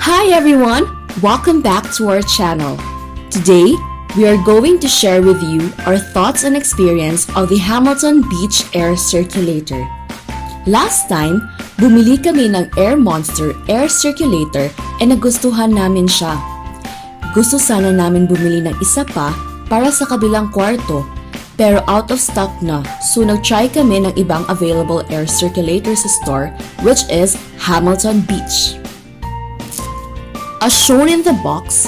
Hi everyone! Welcome back to our channel. Today, we are going to share with you our thoughts and experience of the Hamilton Beach Air Circulator. Last time, bumili kami ng Air Monster Air Circulator e nagustuhan namin siya. Gusto sana namin bumili ng isa pa para sa kabilang kwarto, pero out of stock na, so nag-try kami ng ibang available air circulator sa store, which is Hamilton Beach. As shown in the box,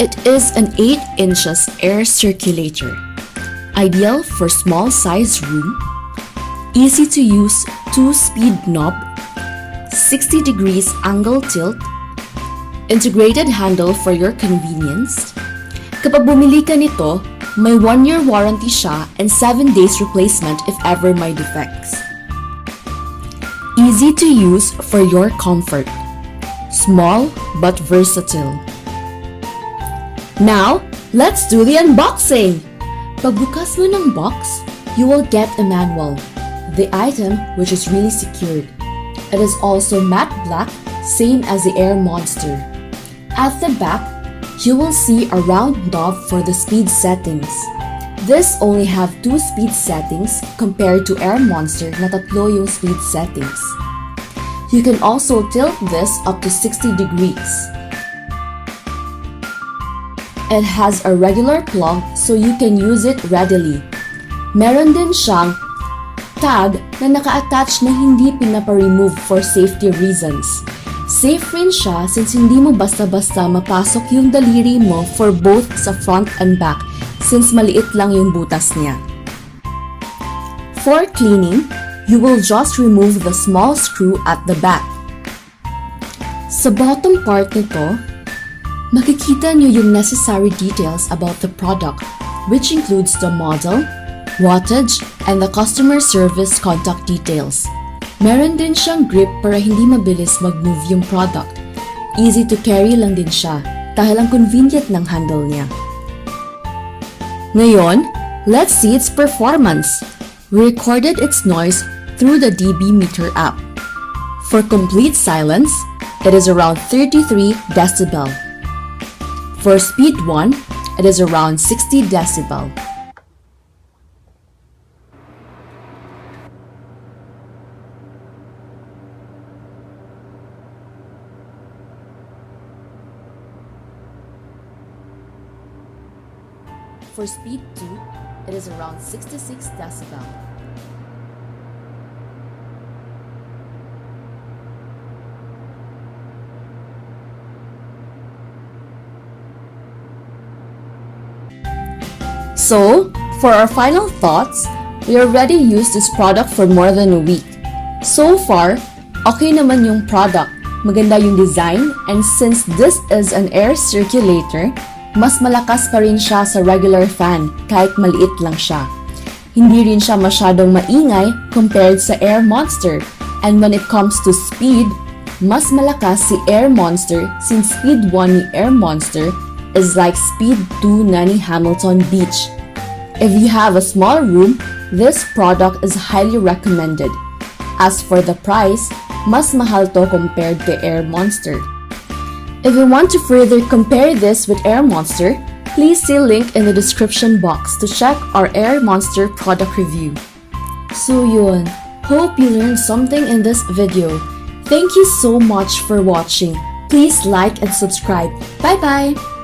it is an 8 inches air circulator, ideal for small size room, easy to use 2-speed knob, 60 degrees angle tilt, integrated handle for your convenience. Kapag bumili ka nito, may 1-year warranty siya and 7 days replacement if ever may defects. Easy to use for your comfort. Small but versatile. Now, let's do the unboxing! Pagbukas mo ng box, you will get a manual. The item, which is really secured. It is also matte black, same as the Air Monster. At the back, you will see a round knob for the speed settings. This only have 2 speed settings compared to Air Monster na 3 yung speed settings. You can also tilt this up to 60 degrees. It has a regular plug so you can use it readily. Meron din siyang tag na naka-attach na hindi pinapa-remove for safety reasons. Safe rin siya since hindi mo basta-basta mapasok yung daliri mo for both sa front and back since maliit lang yung butas niya. For cleaning, you will just remove the small screw at the back. Sa bottom part nito, makikita nyo yung necessary details about the product, which includes the model, wattage, and the customer service contact details. Meron din siyang grip para hindi mabilis mag-move yung product. Easy to carry lang din siya dahil ang convenient ng handle niya. Ngayon, let's see its performance. We recorded its noise through the dB meter app. For complete silence, it is around 33 decibel. For speed 1, it is around 60 decibel. For speed 2, it is around 66 decibel. So, for our final thoughts, we already used this product for more than a week. So far, okay naman yung product, maganda yung design, and since this is an air circulator, mas malakas pa rin siya sa regular fan kahit maliit lang siya. Hindi rin siya masyadong maingay compared sa Air Monster, and when it comes to speed, mas malakas si Air Monster since speed 1 ni Air Monster is like speed 2 na ni Hamilton Beach. If you have a small room, this product is highly recommended. As for the price, mas mahal to compared to Air Monster. If you want to further compare this with Air Monster, please see link in the description box to check our Air Monster product review. So yun, hope you learned something in this video. Thank you so much for watching. Please like and subscribe. Bye bye!